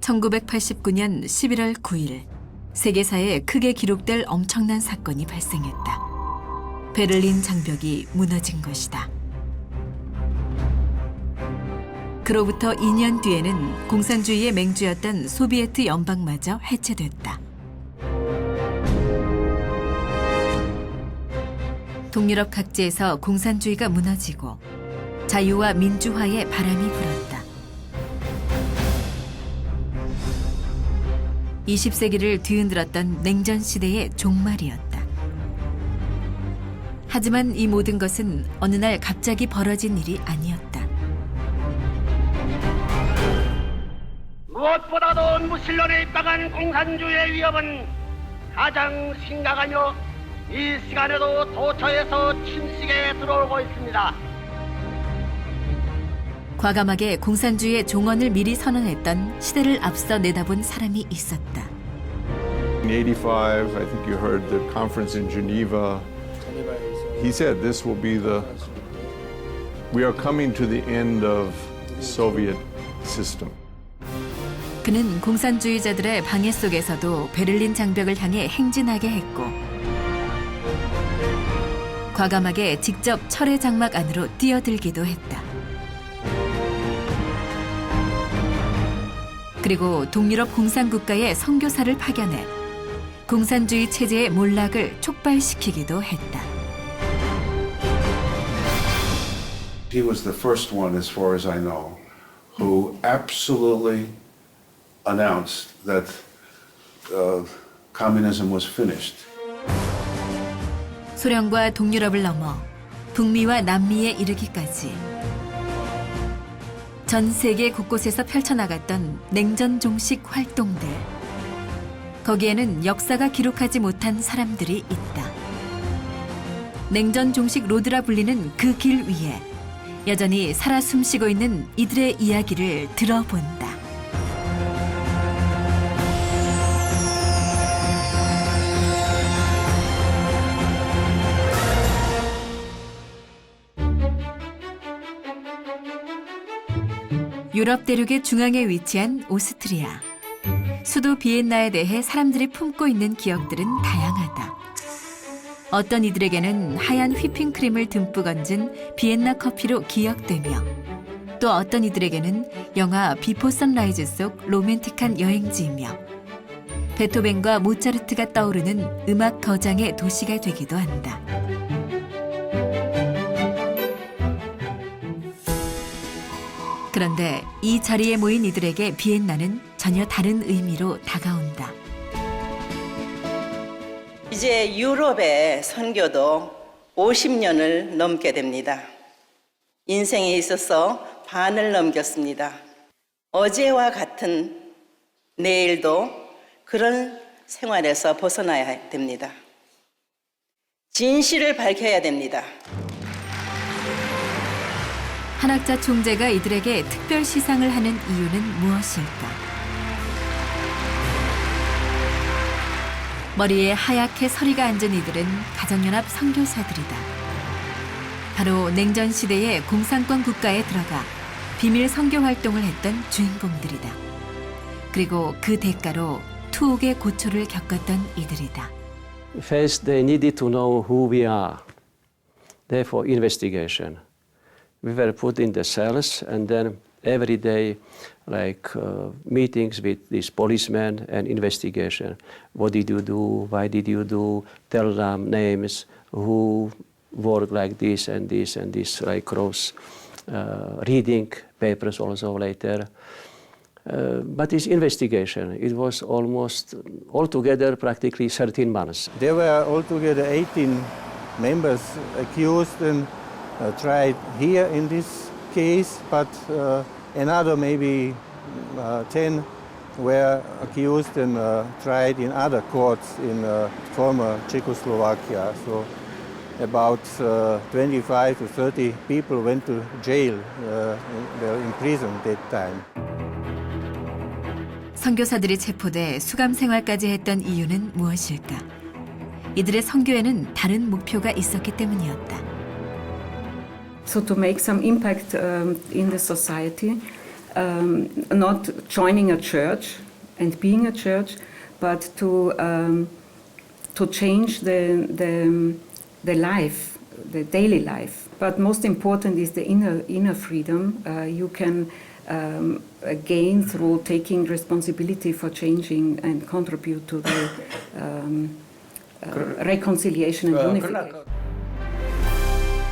(1989년 11월 9일) 세계사에 크게 기록될 엄청난 사건이 발생했다. 베를린 장벽이 무너진 것이다. 그로부터 2년 뒤에는 공산주의의 맹주였던 소비에트 연방마저 해체됐다. 동유럽 각지에서 공산주의가 무너지고 자유와 민주화의 바람이 불었다. 20세기를 뒤흔들었던 냉전 시대의 종말이었다. 하지만 이 모든 것은 어느 날 갑자기 벌어진 일이 아니었다. 무엇보다도 무신론에 입각한 공산주의의 위협은 가장 심각하며 이 시간에도 도처에서 침식에 들어오고 있습니다. 과감하게 공산주의의 종언을 미리 선언했던 시대를 앞서 내다본 사람이 있었다. In 85, I think you heard the conference in Geneva. He said this will be we are coming to the end of Soviet system. 그는 공산주의자들의 방해 속에서도 베를린 장벽을 향해 행진하게 했고 과감하게 직접 철의 장막 안으로 뛰어들기도 했다. 그리고 동유럽 공산국가의 선교사를 파견해 공산주의 체제의 몰락을 촉발시키기도 했다. He was the first one, as far as I know, who absolutely announced that communism was finished. 소련과 동유럽을 넘어 북미와 남미에 이르기까지 전 세계 곳곳에서 펼쳐나갔던 냉전 종식 활동들. 거기에는 역사가 기록하지 못한 사람들이 있다. 냉전 종식 로드라 불리는 그 길 위에 여전히 살아 숨쉬고 있는 이들의 이야기를 들어본다. 유럽 대륙의 중앙에 위치한 오스트리아. 수도 비엔나에 대해 사람들이 품고 있는 기억들은 다양하다. 어떤 이들에게는 하얀 휘핑크림을 듬뿍 얹은 비엔나 커피로 기억되며 또 어떤 이들에게는 영화 비포 선라이즈 속 로맨틱한 여행지이며 베토벤과 모차르트가 떠오르는 음악 거장의 도시가 되기도 한다. 그런데 이 자리에 모인 이들에게 비엔나는 전혀 다른 의미로 다가온다. 이제 유럽의 선교도 50년을 넘게 됩니다. 인생에 있어서 반을 넘겼습니다. 어제와 같은 내일도 그런 생활에서 벗어나야 됩니다. 진실을 밝혀야 됩니다. 한학자 총재가 이들에게 특별 시상을 하는 이유는 무엇일까? 머리에 하얗게 서리가 앉은 이들은 가정연합 선교사들이다. 바로 냉전 시대의 공산권 국가에 들어가 비밀 선교 활동을 했던 주인공들이다. 그리고 그 대가로 투옥의 고초를 겪었던 이들이다. First, they needed to know who we are. Therefore, investigation. We were put in the cells, and then every day meetings with these policemen and investigation. What did you do? Why did you do? Tell them names, who worked like this and this and this, like cross reading papers also later. But this investigation, it was almost altogether practically 13 months. There were altogether 18 members accused and tried here in this case, but another maybe 10 were accused and tried in other courts in former Czechoslovakia. So about 25 to 30 people went to jail, were in prison that time. 선교사들이 체포돼 수감 생활까지 했던 이유는 무엇일까? 이들의 선교에는 다른 목표가 있었기 때문이었다. So to make some impact in the society, not joining a church and being a church, but to change the life, the daily life. But most important is the inner freedom you can gain through taking responsibility for changing and contribute to the reconciliation and unification.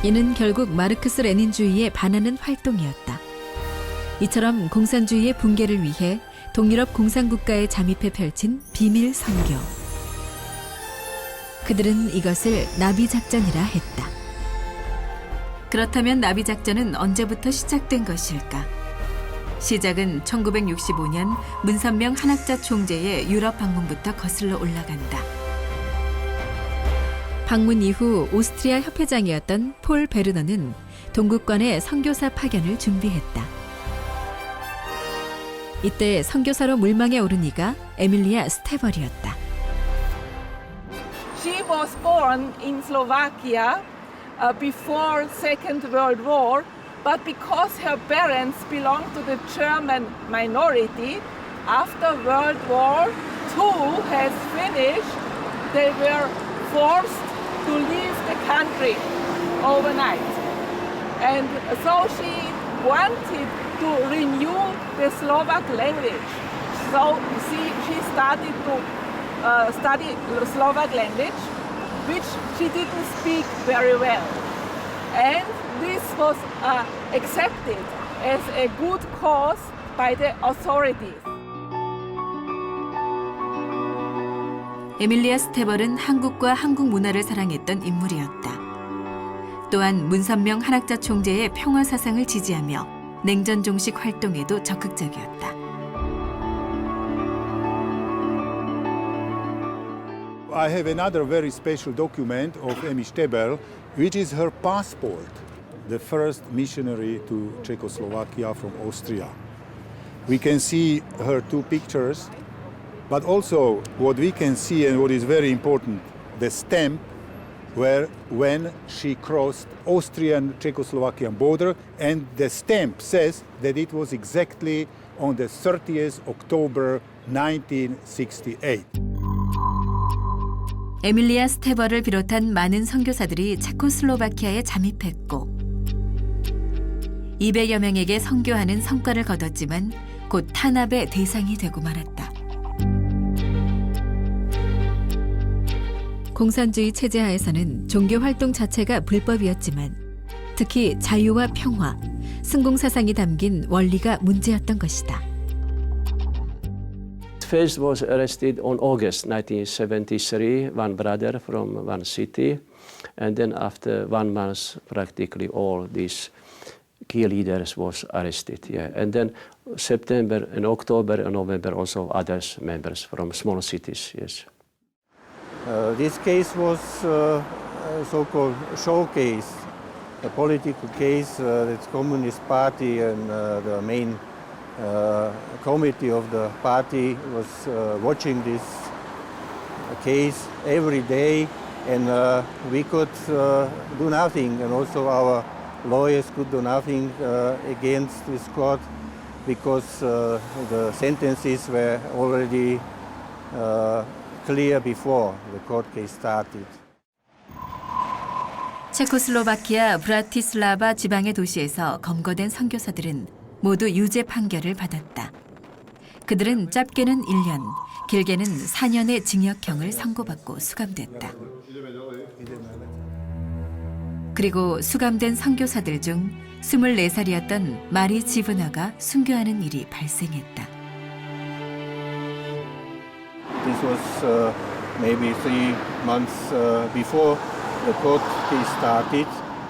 이는 결국 마르크스 레닌주의에 반하는 활동이었다. 이처럼 공산주의의 붕괴를 위해 동유럽 공산국가에 잠입해 펼친 비밀 선교. 그들은 이것을 나비작전이라 했다. 그렇다면 나비작전은 언제부터 시작된 것일까? 시작은 1965년 문선명 한학자 총재의 유럽 방문부터 거슬러 올라간다. 방문 이후 오스트리아 협회장이었던 폴 베르너는 동국권에 선교사 파견을 준비했다. 이때 선교사로 물망에 오른 이가 에밀리아 스테벌이었다. She was born in Slovakia before Second World War, but because her parents belonged to the German minority, after World War II has finished, they were forced to leave the country overnight. And so she wanted to renew the Slovak language. So she started to study Slovak language, which she didn't speak very well. And this was accepted as a good cause by the authorities. 에밀리아 스테벌은 한국과 한국 문화를 사랑했던 인물이었다. 또한 문선명 한학자 총재의 평화 사상을 지지하며 냉전 종식 활동에도 적극적이었다. I have another very special document of Emmy Stebel, which is her passport, the first missionary to Czechoslovakia from Austria. We can see her two pictures, but also what we can see and what is very important, the stamp when she crossed Austrian-Czechoslovakian border, and the stamp says that it was exactly on the 30th October 1968. 에밀리아 스테벌을 비롯한 많은 선교사들이 체코슬로바키아에 잠입했고 200여 명에게 선교하는 성과를 거뒀지만 곧 탄압의 대상이 되고 말았다. 공산주의 체제 하에서는 종교 활동 자체가 불법이었지만 특히 자유와 평화, 승공사상이 담긴 원리가 문제였던 것이다. First was arrested on August 1973, one brother from one city, and then after 1 month, practically all these key leaders was arrested. Yeah. And then September and October and November also others members from small cities. Yes. This case was a so-called showcase, a political case that the Communist Party and the main committee of the party was watching this case every day, and we could do nothing, and also our lawyers could do nothing against this court because the sentences were already clear before the court case started. 체코슬로바키아 브라티슬라바 지방의 도시에서 검거된 선교사들은 모두 유죄 판결을 받았다. 그들은 짧게는 1년, 길게는 4년의 징역형을 선고받고 수감됐다. 그리고 수감된 선교사들 중 24살이었던 마리 지브나가 순교하는 일이 발생했다. This was maybe 3 months before the court case started,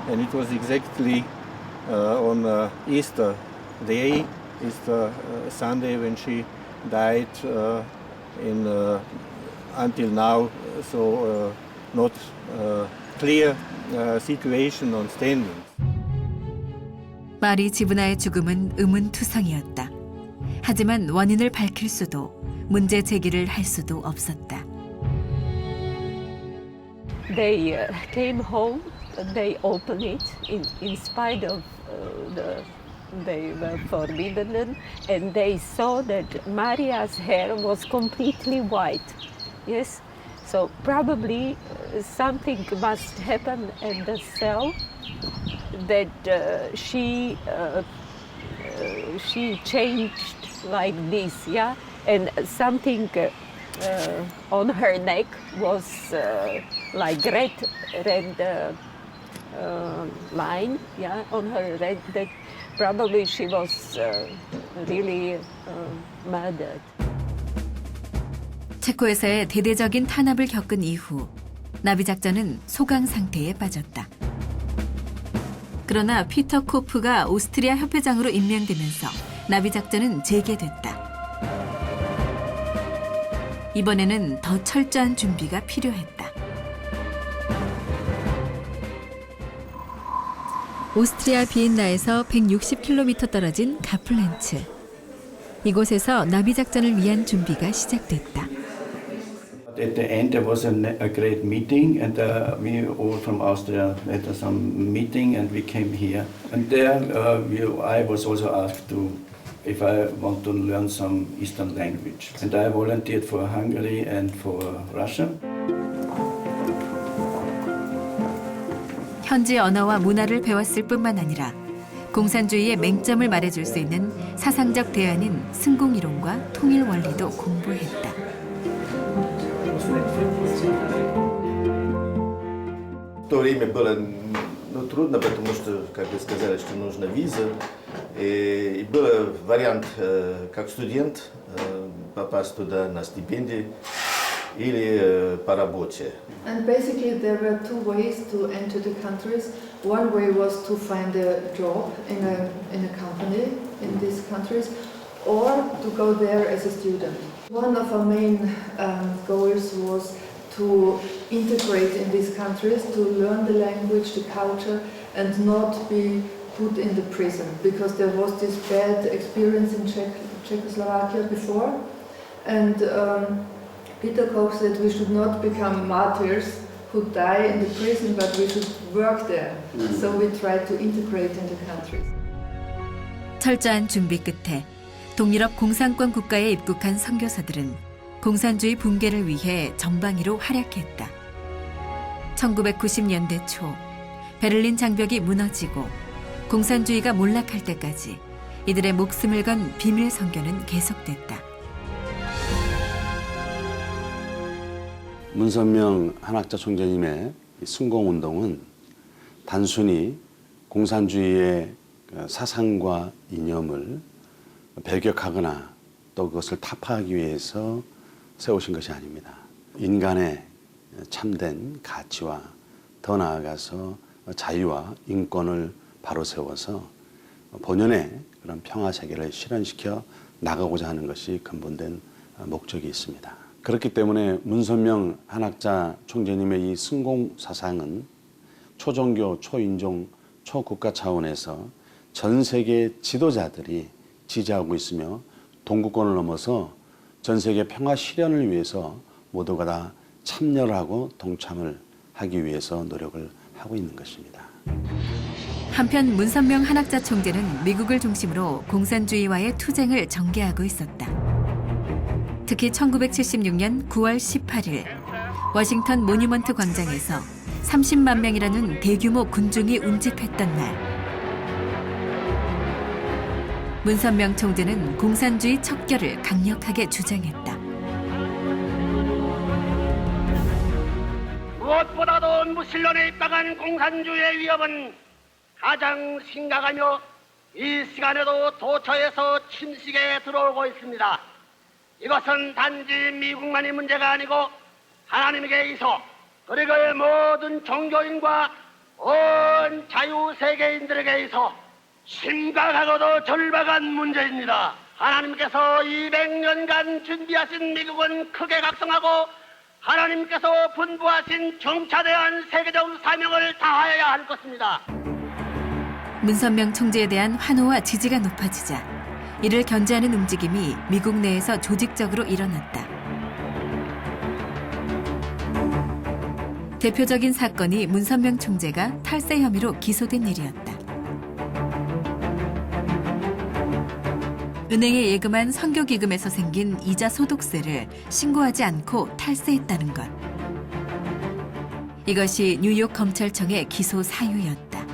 and it was exactly on Easter Day, Easter Sunday, when she died. Until now, so not clear situation on standing. 마리 지브나의 죽음은 의문투성이었다. 하지만 원인을 밝힐 수도 문제 제기를 할 수도 없었다. They came home. They opened it in spite of they were forbidden, and they saw that Maria's hair was completely white. Yes, so probably something must happen at the cell that she changed like this, yeah, and something on her neck was like red line, yeah, on her red. That probably she was really murdered. 체코에서의 대대적인 탄압을 겪은 이후 나비 작전은 소강 상태에 빠졌다. 그러나 피터 코프가 오스트리아 협회장으로 임명되면서 나비 작전은 재개됐다. 이번에는 더 철저한 준비가 필요했다. 오스트리아 비엔나에서 160km 떨어진 가플렌츠. 이곳에서 나비 작전을 위한 준비가 시작됐다. At the end, there was a great meeting, and we all from Austria had some meeting, and we came here. And there, I was also asked if I want to learn some Eastern language. And I volunteered for Hungary and for Russia. 현지 언어와 문화를 배웠을 뿐만 아니라 공산주의의 맹점을 말해줄 수 있는 사상적 대안인 승공이론과 통일 원리도 공부했다. В то время было трудно, потому что, как вы сказали, что нужна виза. И был вариант, как студент, попасть туда на стипендию или по работе. And basically there were two ways to enter the countries. One way was to find a job in a company in these countries, or to go there as a student. One of our main goals was to integrate in these countries, to learn the language, the culture, and not be put in the prison, because there was this bad experience in Czechoslovakia before. And Peter Koch said we should not become martyrs who die in the prison, but we should work there. So we tried to integrate in the countries. 철저한 준비 끝에 동유럽 공산권 국가에 입국한 선교사들은 공산주의 붕괴를 위해 전방위로 활약했다. 1990년대 초 베를린 장벽이 무너지고 공산주의가 몰락할 때까지 이들의 목숨을 건 비밀 선교는 계속됐다. 문선명 한학자 총재님의 승공운동은 단순히 공산주의의 사상과 이념을 배격하거나 또 그것을 타파하기 위해서 세우신 것이 아닙니다. 인간의 참된 가치와 더 나아가서 자유와 인권을 바로 세워서 본연의 그런 평화 세계를 실현시켜 나가고자 하는 것이 근본된 목적이 있습니다. 그렇기 때문에 문선명 한학자 총재님의 이 승공 사상은 초종교, 초인종, 초국가 차원에서 전 세계 지도자들이 지지하고 있으며 동구권을 넘어서 전 세계 평화 실현을 위해서 모두가 다 참여하고 동참을 하기 위해서 노력을 하고 있는 것입니다. 한편 문선명 한학자 총재는 미국을 중심으로 공산주의와의 투쟁을 전개하고 있었다. 특히 1976년 9월 18일 워싱턴 모뉴먼트 광장에서 30만 명이라는 대규모 군중이 운집했던 날. 문선명 총재는 공산주의 척결을 강력하게 주장했다. 무엇보다도 무신론에 입각한 공산주의의 위협은 가장 심각하며 이 시간에도 도처에서 침식에 들어오고 있습니다. 이것은 단지 미국만의 문제가 아니고 하나님께 있어 그리고 모든 종교인과 온 자유세계인들에게 있어 심각하고도 절박한 문제입니다. 하나님께서 200년간 준비하신 미국은 크게 각성하고 하나님께서 분부하신 중차대한 세계적 사명을 다하여야 할 것입니다. 문선명 총재에 대한 환호와 지지가 높아지자 이를 견제하는 움직임이 미국 내에서 조직적으로 일어났다. 대표적인 사건이 문선명 총재가 탈세 혐의로 기소된 일이었다. 은행에 예금한 선교기금에서 생긴 이자 소득세를 신고하지 않고 탈세했다는 것. 이것이 뉴욕 검찰청의 기소 사유였다.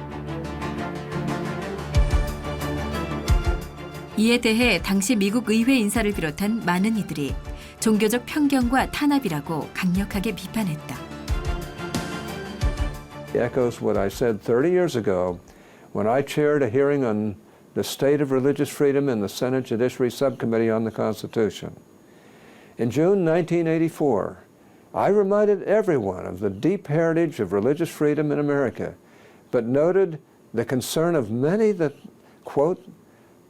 이에 대해 당시 미국 의회 인사를 비롯한 많은 이들이 종교적 편견과 탄압이라고 강력하게 비판했다. Echoes what I said 30 years ago when I chaired a hearing on the state of religious freedom in the Senate Judiciary Subcommittee on the Constitution. In June 1984, I reminded everyone of the deep heritage of religious freedom in America, but noted the concern of many that, quote,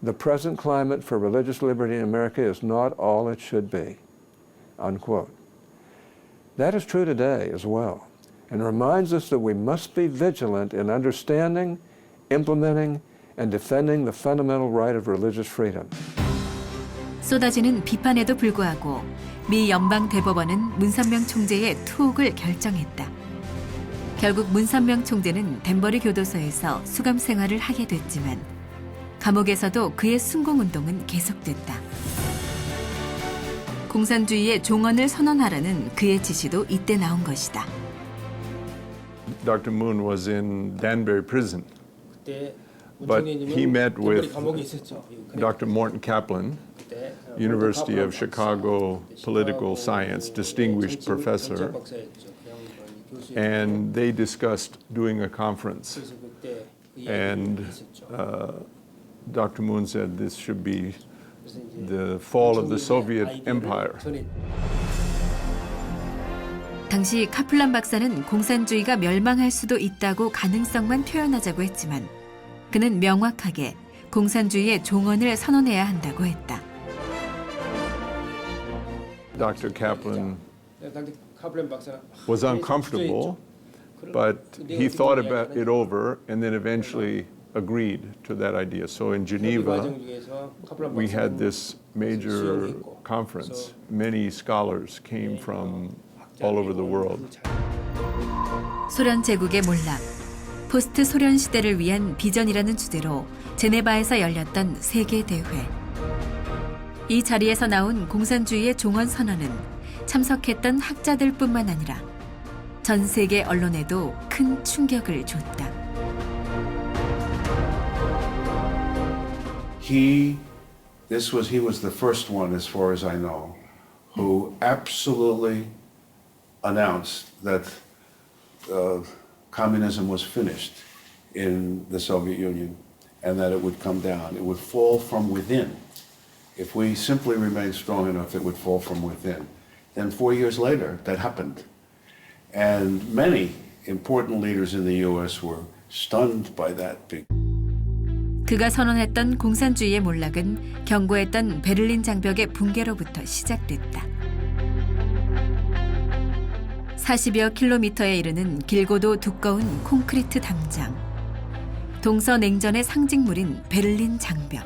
the present climate for religious liberty in America is not all it should be, unquote. That is true today as well, and reminds us that we must be vigilant in understanding, implementing, and defending the fundamental right of religious freedom. 쏟아지는 비판에도 불구하고 미 연방 대법원은 문선명 총재의 투옥을 결정했다. 결국 문선명 총재는 댄버리 교도소에서 수감 생활을 하게 됐지만 감옥에서도 그의 순공운동은 계속됐다. 공산주의의 종언을 선언하라는 그의 지시도 이때 나온 것이다. Dr. Moon was in Danbury prison, but he met with Dr. Morton Kaplan, University of Chicago political science distinguished professor, and they discussed doing a conference. And Dr. Moon said this should be the fall of the Soviet Empire. 당시 카플란 박사는 공산주의가 멸망할 수도 있다고 가능성만 표현하자고 했지만 그는 명확하게 공산주의의 종언을 선언해야 한다고 했다. Dr. Kaplan was uncomfortable, but he thought about it over and then eventually agreed to that idea. So in Geneva, we had this major conference. Many scholars came from all over the world. 소련 제국의 몰락, 포스트 소련 시대를 위한 비전이라는 주제로 제네바에서 열렸던 세계 대회. 이 자리에서 나온 공산주의의 종언 선언은 참석했던 학자들뿐만 아니라 전 세계 언론에도 큰 충격을 줬다. He was the first one, as far as I know, who absolutely announced that communism was finished in the Soviet Union and that it would come down. It would fall from within. If we simply remained strong enough, it would fall from within. Then 4 years later, that happened. And many important leaders in the U.S. were stunned by that big. 그가 선언했던 공산주의의 몰락은 경고했던 베를린 장벽의 붕괴로부터 시작됐다. 40여 킬로미터에 이르는 길고도 두꺼운 콘크리트 담장. 동서냉전의 상징물인 베를린 장벽.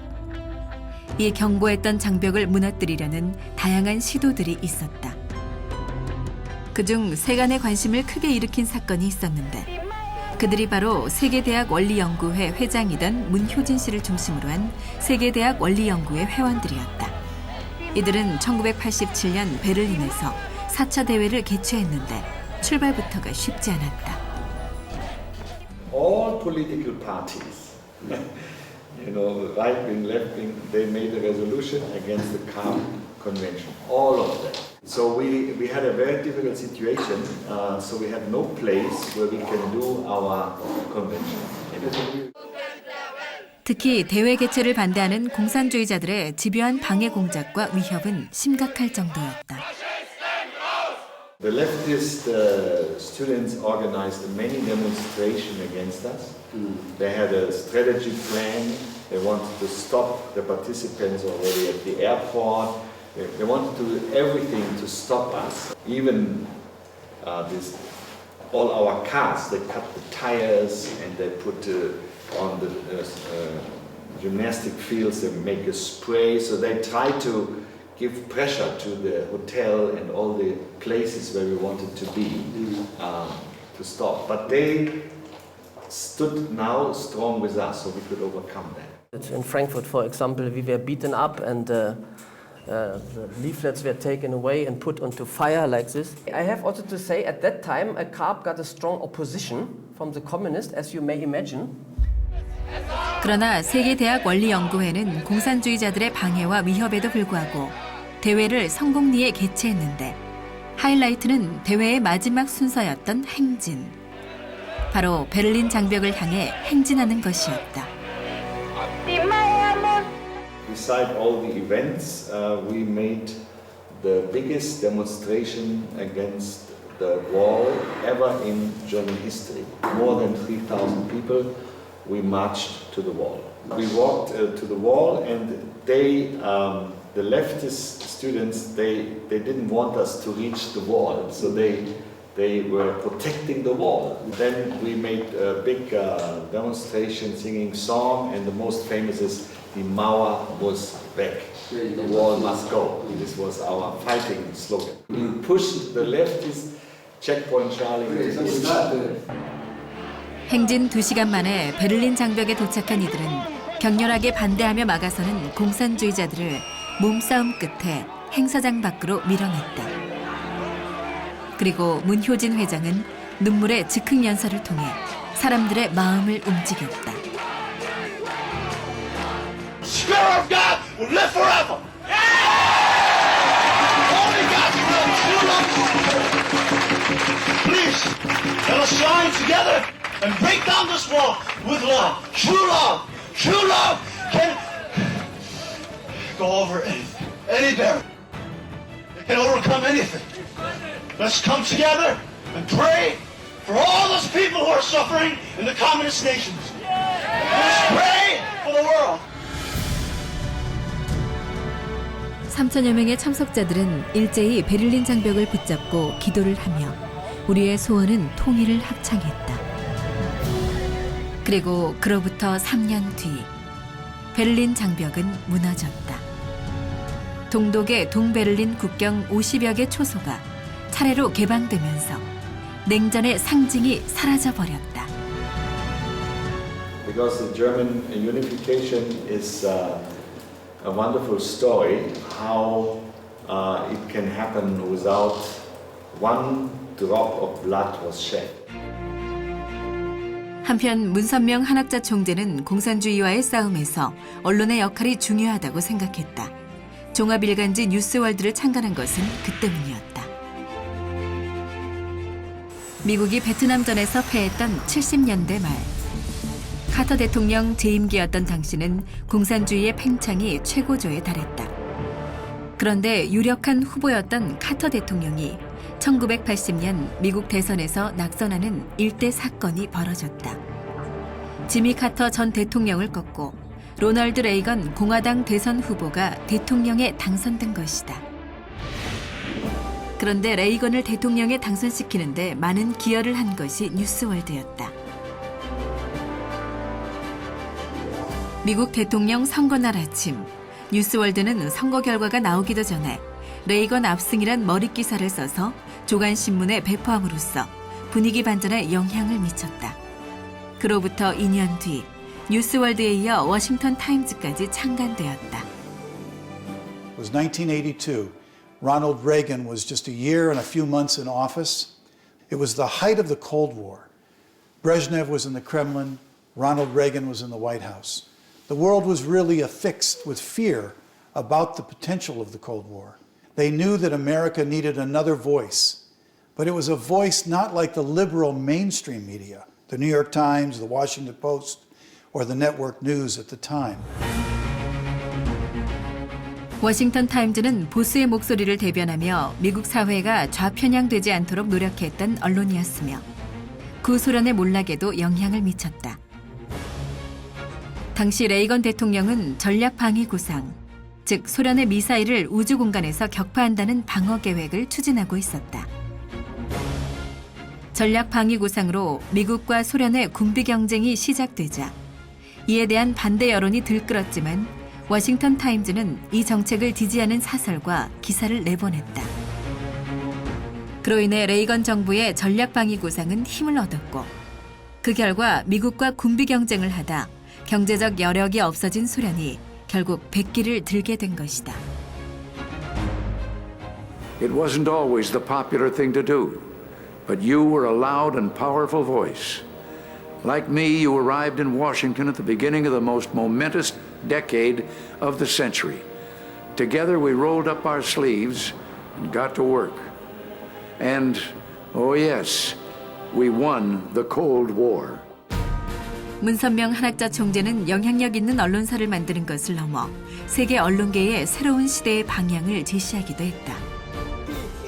이 견고했던 장벽을 무너뜨리려는 다양한 시도들이 있었다. 그중 세간의 관심을 크게 일으킨 사건이 있었는데 그들이 바로 세계대학 원리연구회 회장이던 문효진 씨를 중심으로 한 세계대학 원리연구회 회원들이었다. 이들은 1987년 베를린에서 4차 대회를 개최했는데 출발부터가 쉽지 않았다. All political parties you know, right wing, left wing, they made a resolution against the CARP convention, all of them. So we had a very difficult situation, so we had no place where we can do our convention. 특히 대회 개최를 반대하는 공산주의자들의 집요한 방해 공작과 위협은 심각할 정도였다. The leftist students organized many demonstrations against us. They had a strategy plan. They wanted to stop the participants already at the airport. They wanted to do everything to stop us. Even all our cars, they cut the tires and they put on the gymnastic fields, they make a spray. So they try to give pressure to the hotel and all the places where we wanted to be to stop. But they stood now strong with us, so we could overcome that. In Frankfurt, for example, we were beaten up and the leaflets were taken away and put onto fire like this. I have also to say, at that time, CARP got a strong opposition from the communists, as you may imagine. 그러나 세계대학원리연구회는 공산주의자들의 방해와 위협에도 불구하고 대회를 성공리에 개최했는데 하이라이트는 대회의 마지막 순서였던 행진. 바로 베를린 장벽을 향해 행진하는 것이었다. Beside all the events, we made the biggest demonstration against the wall ever in German history. More than 3,000 people, we marched to the wall. We walked to the wall and they, the leftist students, they didn't want us to reach the wall, so they were protecting the wall. Then we made a big demonstration singing song, and the most famous is "Die Mauer muss weg." The wall must go. This was our fighting slogan. We pushed the leftist checkpoint Charlie. 행진 2시간 만에 베를린 장벽에 도착한 이들은 격렬하게 반대하며 막아서는 공산주의자들을 몸싸움 끝에 행사장 밖으로 밀어냈다. 그리고 문효진 회장은 눈물의 즉흥 연설을 통해 사람들의 마음을 움직였다. Spirit of God will live forever. Only God's will. Please, let us join together and break down this wall with love. True love. True love can go over any barrier. It can overcome anything. Let's come together and pray for all those people who are suffering in the communist nations. Let's pray for the world. 3천여 명의 참석자들은 일제히 베를린 장벽을 붙잡고 기도를 하며 우리의 소원은 통일을 합창했다. 그리고 그로부터 3년 뒤 베를린 장벽은 무너졌다. 동독의 동베를린 국경 50여 개 초소가 차례로 개방되면서 냉전의 상징이 사라져버렸다. Because the German unification is a wonderful story, how it can happen without one drop of blood was shed. 한편 문선명 한학자 총재는 공산주의와의 싸움에서 언론의 역할이 중요하다고 생각했다. 종합일간지 뉴스월드를 창간한 것은 그 때문이었다. 미국이 베트남전에서 패했던 70년대 말 카터 대통령 재임기였던 당시는 공산주의의 팽창이 최고조에 달했다. 그런데 유력한 후보였던 카터 대통령이 1980년 미국 대선에서 낙선하는 일대 사건이 벌어졌다. 지미 카터 전 대통령을 꺾고 로널드 레이건 공화당 대선 후보가 대통령에 당선된 것이다. 그런데 레이건을 대통령에 당선시키는데 많은 기여를 한 것이 뉴스월드였다. 미국 대통령 선거날 아침, 뉴스월드는 선거 결과가 나오기도 전에 레이건 압승이란 머릿 기사를 써서 조간신문에 배포함으로써 분위기 반전에 영향을 미쳤다. 그로부터 2년 뒤 뉴스월드에 이어 워싱턴 타임즈까지 창간되었다. It was 1982. Ronald Reagan was just a year and a few months in office. It was the height of the Cold War. Brezhnev was in the Kremlin. Ronald Reagan was in the White House. The world was really affixed with fear about the potential of the Cold War. They knew that America needed another voice, but it was a voice not like the liberal mainstream media, the New York Times, the Washington Post, or the network news at the time. 워싱턴 타임즈는 보수의 목소리를 대변하며 미국 사회가 좌편향되지 않도록 노력했던 언론이었으며 구소련의 몰락에도 영향을 미쳤다. 당시 레이건 대통령은 전략방위구상, 즉 소련의 미사일을 우주 공간에서 격파한다는 방어 계획을 추진하고 있었다. 전략방위구상으로 미국과 소련의 군비 경쟁이 시작되자 이에 대한 반대 여론이 들끓었지만 워싱턴 타임즈는 이 정책을 지지하는 사설과 기사를 내보냈다. 그로 인해 레이건 정부의 전략방위구상은 힘을 얻었고 그 결과 미국과 군비 경쟁을 하다 경제적 여력이 없어진 소련이 결국 백기를 들게 된 것이다. It wasn't always the popular thing to do, but you were a loud and powerful voice. Like me, you arrived in Washington at the beginning of the most momentous decade of the century. Together we rolled up our sleeves and got to work. And, oh yes, we won the Cold War. 문선명 한학자 총재는 영향력 있는 언론사를 만드는 것을 넘어 세계 언론계의 새로운 시대의 방향을 제시하기도 했다.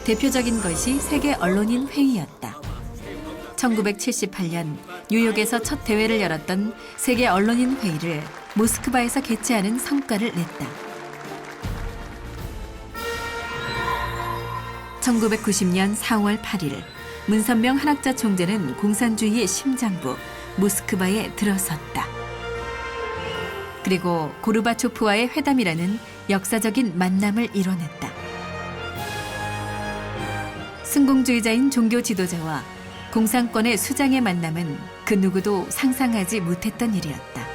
대표적인 것이 세계 언론인 회의였다. 1978년 뉴욕에서 첫 대회를 열었던 세계 언론인 회의를 모스크바에서 개최하는 성과를 냈다. 1990년 4월 8일 문선명 한학자 총재는 공산주의의 심장부 모스크바에 들어섰다. 그리고 고르바초프와의 회담이라는 역사적인 만남을 이뤄냈다. 승공주의자인 종교 지도자와 공산권의 수장의 만남은 그 누구도 상상하지 못했던 일이었다.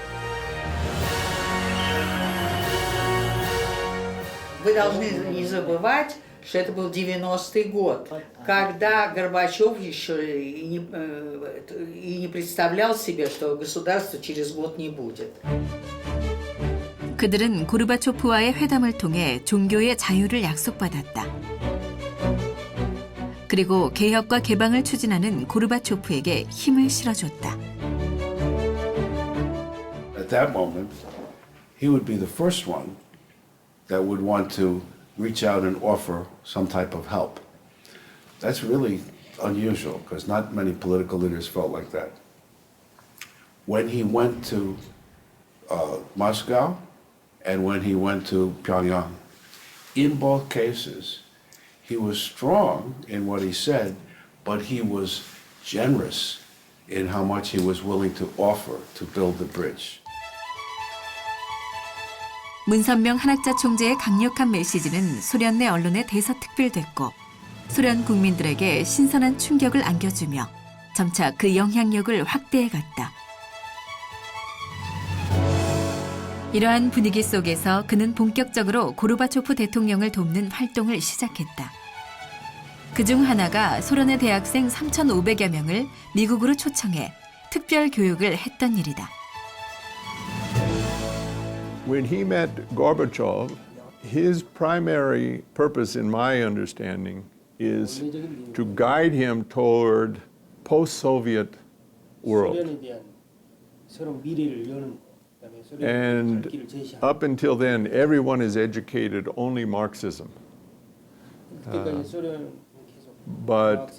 Вы должны не забывать, что это был 90-й год, когда Горбачев еще и не представлял себе, что государства через год не будет. 그들은 고르바초프와의 회담을 통해 종교의 자유를 약속받았다. 그리고 개혁과 개방을 추진하는 고르바초프에게 힘을 실어줬다. At that moment, he would be the first one that would want to reach out and offer some type of help. That's really unusual because not many political leaders felt like that. When he went to Moscow and when he went to Pyongyang, in both cases, he was strong in what he said, but he was generous in how much he was willing to offer to build the bridge. 문선명 한학자 총재의 강력한 메시지는 소련 내 언론에 대서특필됐고 소련 국민들에게 신선한 충격을 안겨주며 점차 그 영향력을 확대해갔다. 이러한 분위기 속에서 그는 본격적으로 고르바초프 대통령을 돕는 활동을 시작했다. 그중 하나가 소련의 대학생 3,500여 명을 미국으로 초청해 특별 교육을 했던 일이다. When he met Gorbachev, his primary purpose, in my understanding, is to guide him toward post-Soviet world. And up until then, everyone is educated only Marxism. But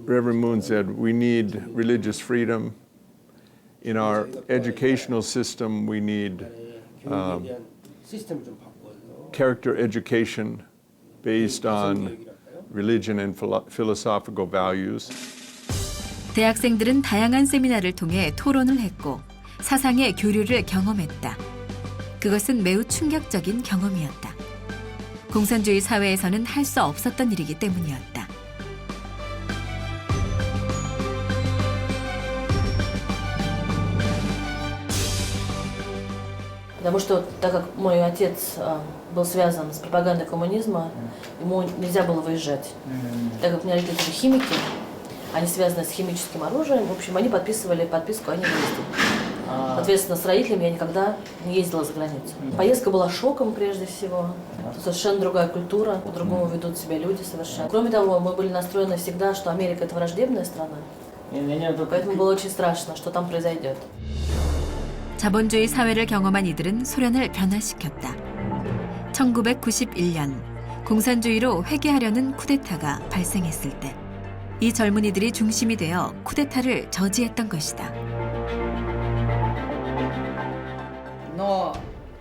Reverend Moon said we need religious freedom. In our educational system, we need character education based on religion and philosophical values. 대학생들은 다양한 세미나를 통해 토론을 했고 사상의 교류를 경험했다. 그것은 매우 충격적인 경험이었다. 공산주의 사회에서는 할 수 없었던 일이기 때문이었다. Потому что, так как мой отец был связан с пропагандой коммунизма, ему нельзя было выезжать. Так как у меня родители химики, они связаны с химическим оружием, в общем, они подписывали подписку о невыезде. Соответственно, с родителями я никогда не ездила за границу. Поездка была шоком прежде всего. Тут совершенно другая культура, по-другому ведут себя люди совершенно. Кроме того, мы были настроены всегда, что Америка – это враждебная страна. Поэтому было очень страшно, что там произойдет. 자본주의 사회를 경험한 이들은 소련을 변화시켰다. 1991년 공산주의로 회귀하려는 쿠데타가 발생했을 때 이 젊은이들이 중심이 되어 쿠데타를 저지했던 것이다. Но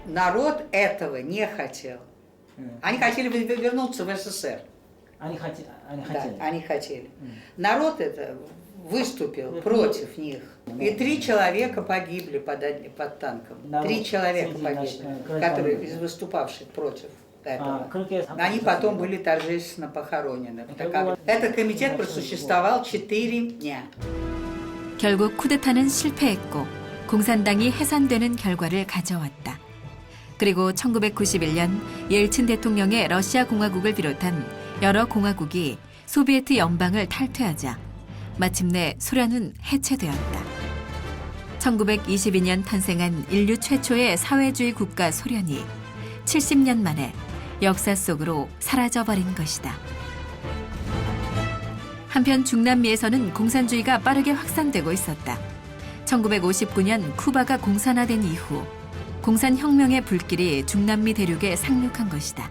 народ этого не хотел. Они хотели вернуться в СССР. Они хотели. Да, они хотели. Народ это выступил против них. И 3 человека погибли под танком. 3 человека погибли, которые из выступавших против этого. Они потом были торжественно похоронены. Этот комитет просуществовал 4 дня. 결국 쿠데타는 실패했고 공산당이 해산되는 결과를 가져왔다. 그리고 1991년 옐친 대통령의 러시아 공화국을 비롯한 여러 공화국이 소비에트 연방을 탈퇴하자 마침내 소련은 해체되었다. 1922년 탄생한 인류 최초의 사회주의 국가 소련이 70년 만에 역사 속으로 사라져버린 것이다. 한편 중남미에서는 공산주의가 빠르게 확산되고 있었다. 1959년 쿠바가 공산화된 이후 공산혁명의 불길이 중남미 대륙에 상륙한 것이다.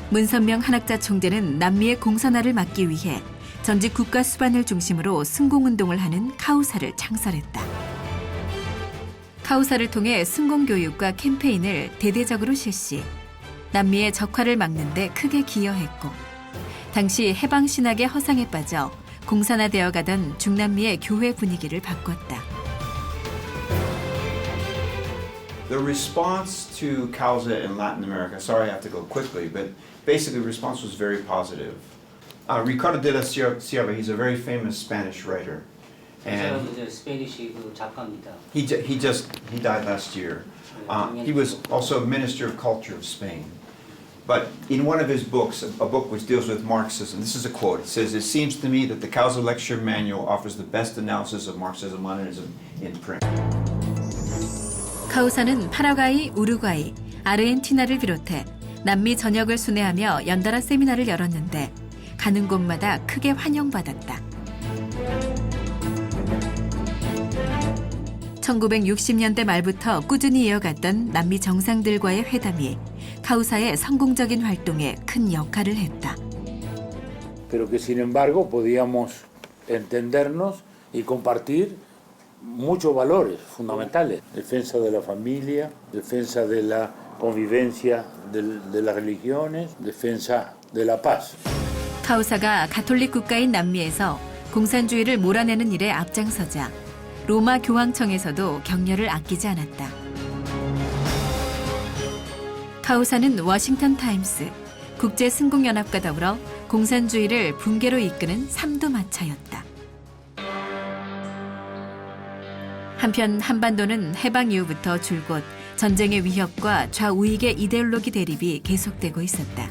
문선명 한학자 총재는 남미의 공산화를 막기 위해 전직 국가 수반을 중심으로 승공운동을 하는 카우사를 창설했다. 카우사를 통해 승공교육과 캠페인을 대대적으로 실시, 남미의 적화를 막는 데 크게 기여했고 당시 해방신학의 허상에 빠져 공산화되어 가던 중남미의 교회 분위기를 바꿨다. The response to causa in Latin America, sorry I have to go quickly, but basically the response was very positive. Ricardo de la Sierra, he's a very famous Spanish writer. And he died last year. He was also a minister of culture of Spain. But in one of his books, a book which deals with Marxism, this is a quote. It says, "It seems to me that the Causa Lecture Manual offers the best analysis of Marxism-Leninism in print." 카우사는 파라과이, 우루과이, 아르헨티나를 비롯해 남미 전역을 순회하며 연달아 세미나를 열었는데 가는 곳마다 크게 환영받았다. 1960년대 말부터 꾸준히 이어갔던 남미 정상들과의 회담이 카우사의 성공적인 활동에 큰 역할을 했다. Pero que sin embargo podíamos entendernos y compartir muchos valores fundamentales. Defensa de la familia, defensa de la convivencia de las religiones, defensa de la paz. 카우사가 가톨릭 국가인 남미에서 공산주의를 몰아내는 일에 앞장서자 로마 교황청에서도 격려를 아끼지 않았다. 카우사는 워싱턴 타임스, 국제승공연합과 더불어 공산주의를 붕괴로 이끄는 삼두마차였다. 한편 한반도는 해방 이후부터 줄곧 전쟁의 위협과 좌우익의 이데올로기 대립이 계속되고 있었다.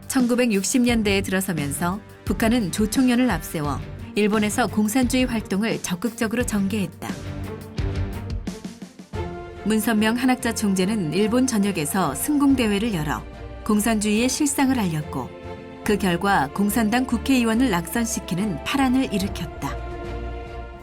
1960년대에 들어서면서 북한은 조총련을 앞세워 일본에서 공산주의 활동을 적극적으로 전개했다. 문선명 한학자 총재는 일본 전역에서 승공대회를 열어 공산주의의 실상을 알렸고 그 결과 공산당 국회의원을 낙선시키는 파란을 일으켰다.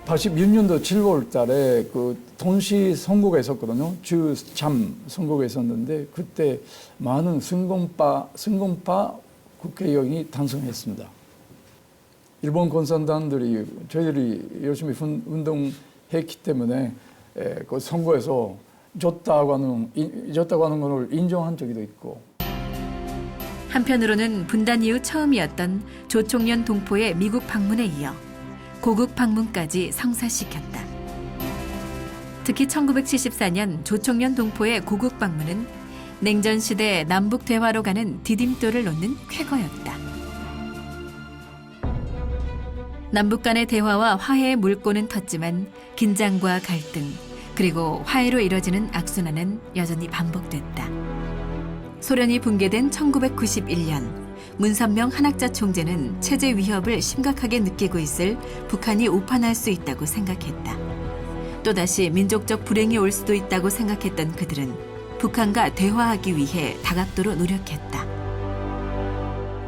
86년도 7월 달에 그 동시 선거가 있었거든요. 주참 선거가 있었는데 그때 많은 승공파 국회의원이 당선했습니다. 일본 공산당들이 저희들이 열심히 운동했기 때문에 그 선거에서 졌다고 하는 것을 인정한 적도 있고. 한편으로는 분단 이후 처음이었던 조총련 동포의 미국 방문에 이어 고국 방문까지 성사시켰다. 특히 1974년 조총련 동포의 고국 방문은 냉전 시대 남북 대화로 가는 디딤돌을 놓는 쾌거였다. 남북 간의 대화와 화해의 물꼬는 텄지만 긴장과 갈등, 그리고 화해로 이뤄지는 악순환은 여전히 반복됐다. 소련이 붕괴된 1991년 문선명 한학자 총재는 체제 위협을 심각하게 느끼고 있을 북한이 오판할 수 있다고 생각했다. 또다시 민족적 불행이 올 수도 있다고 생각했던 그들은 북한과 대화하기 위해 다각도로 노력했다.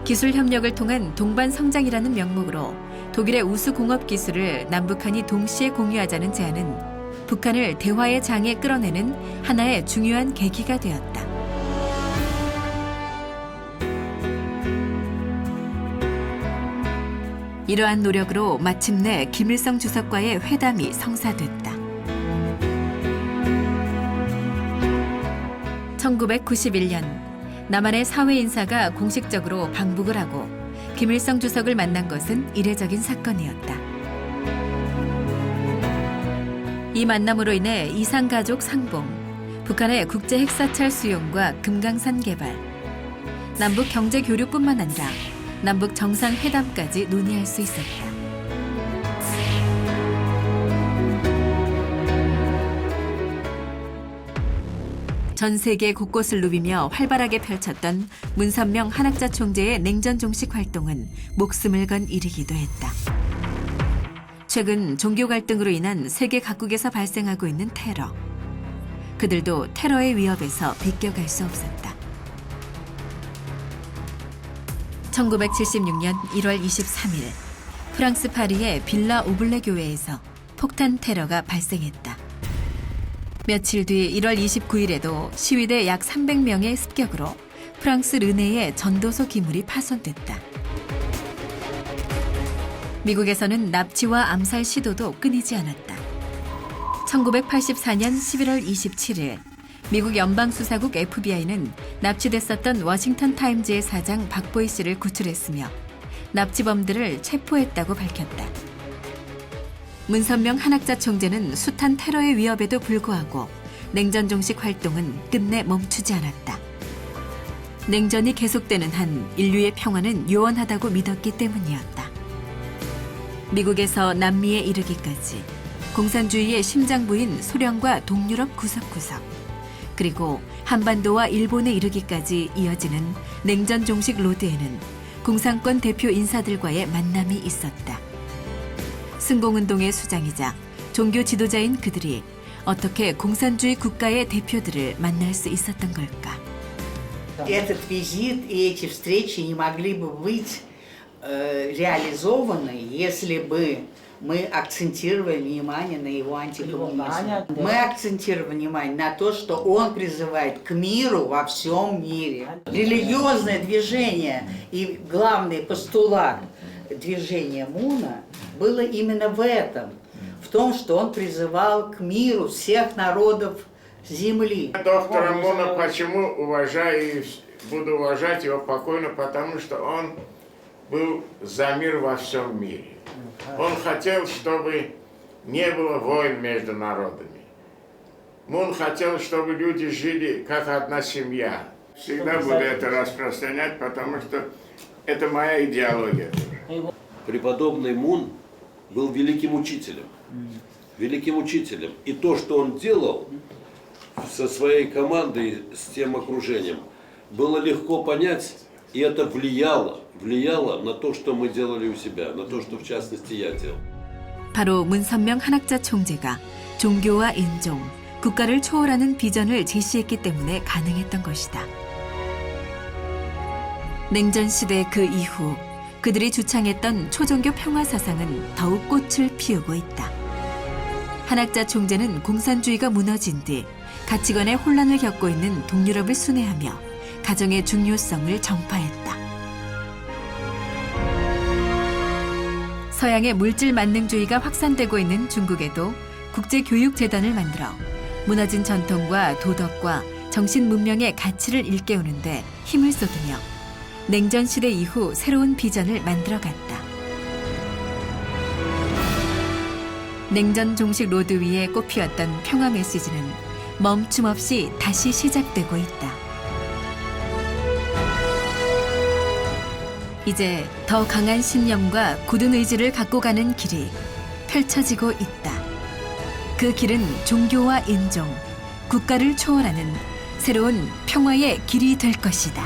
기술 협력을 통한 동반 성장이라는 명목으로 독일의 우수 공업 기술을 남북한이 동시에 공유하자는 제안은 북한을 대화의 장에 끌어내는 하나의 중요한 계기가 되었다. 이러한 노력으로 마침내 김일성 주석과의 회담이 성사됐다. 1991년 남한의 사회 인사가 공식적으로 방북을 하고 김일성 주석을 만난 것은 이례적인 사건이었다. 이 만남으로 인해 이산가족 상봉, 북한의 국제 핵사찰 수용과 금강산 개발, 남북 경제 교류뿐만 아니라 남북 정상회담까지 논의할 수 있었다. 전 세계 곳곳을 누비며 활발하게 펼쳤던 문선명 한학자 총재의 냉전 종식 활동은 목숨을 건 일이기도 했다. 최근 종교 갈등으로 인한 세계 각국에서 발생하고 있는 테러. 그들도 테러의 위협에서 비껴갈 수 없었다. 1976년 1월 23일 프랑스 파리의 빌라 오블레 교회에서 폭탄 테러가 발생했다. 며칠 뒤 1월 29일에도 시위대 약 300명의 습격으로 프랑스 르네의 전도서 기물이 파손됐다. 미국에서는 납치와 암살 시도도 끊이지 않았다. 1984년 11월 27일 미국 연방수사국 FBI는 납치됐었던 워싱턴 타임즈의 사장 박보이 씨를 구출했으며 납치범들을 체포했다고 밝혔다. 문선명 한학자 총재는 숱한 테러의 위협에도 불구하고 냉전 종식 활동은 끝내 멈추지 않았다. 냉전이 계속되는 한 인류의 평화는 요원하다고 믿었기 때문이었다. 미국에서 남미에 이르기까지 공산주의의 심장부인 소련과 동유럽 구석구석, 그리고 한반도와 일본에 이르기까지 이어지는 냉전 종식 로드에는 공산권 대표 인사들과의 만남이 있었다. 승공운동의 수장이자 종교 지도자인 그들이 어떻게 공산주의 국가의 대표들을 만날 수 있었던 걸까? Этот визит и эти встречи не могли бы быть реализованы, если бы мы акцентировали внимание на его антикоммунизме. Мы акцентировали внимание на то, что он призывает к миру во всем мире. Религиозное движение и главный постулат движения Муна было именно в этом, в том, что он призывал к миру всех народов Земли. Доктора Муна почему уважаю и буду уважать его покойно, потому что он был за мир во всем мире. Он хотел, чтобы не было войн между народами. Мун хотел, чтобы люди жили как одна семья. Всегда буду это распространять, потому что это моя идеология. Преподобный Мун был великим учителем. Великим учителем. И то, что он делал со своей командой, с тем окружением, было легко понять, и это влияло на то, что мы делали у себя, на то, что в частности я делал. 바로 문선명 한학자 총재가 종교와 인종, 국가를 초월하는 비전을 제시했기 때문에 가능했던 것이다. 냉전 시대 그 이후 그들이 주창했던 초종교 평화 사상은 더욱 꽃을 피우고 있다. 한학자 총재는 공산주의가 무너진 뒤 가치관의 혼란을 겪고 있는 동유럽을 순회하며 가정의 중요성을 전파했다. 서양의 물질 만능주의가 확산되고 있는 중국에도 국제교육재단을 만들어 무너진 전통과 도덕과 정신 문명의 가치를 일깨우는데 힘을 쏟으며 냉전 시대 이후 새로운 비전을 만들어갔다. 냉전 종식 로드 위에 꽃피었던 평화 메시지는 멈춤 없이 다시 시작되고 있다. 이제 더 강한 신념과 굳은 의지를 갖고 가는 길이 펼쳐지고 있다. 그 길은 종교와 인종, 국가를 초월하는 새로운 평화의 길이 될 것이다.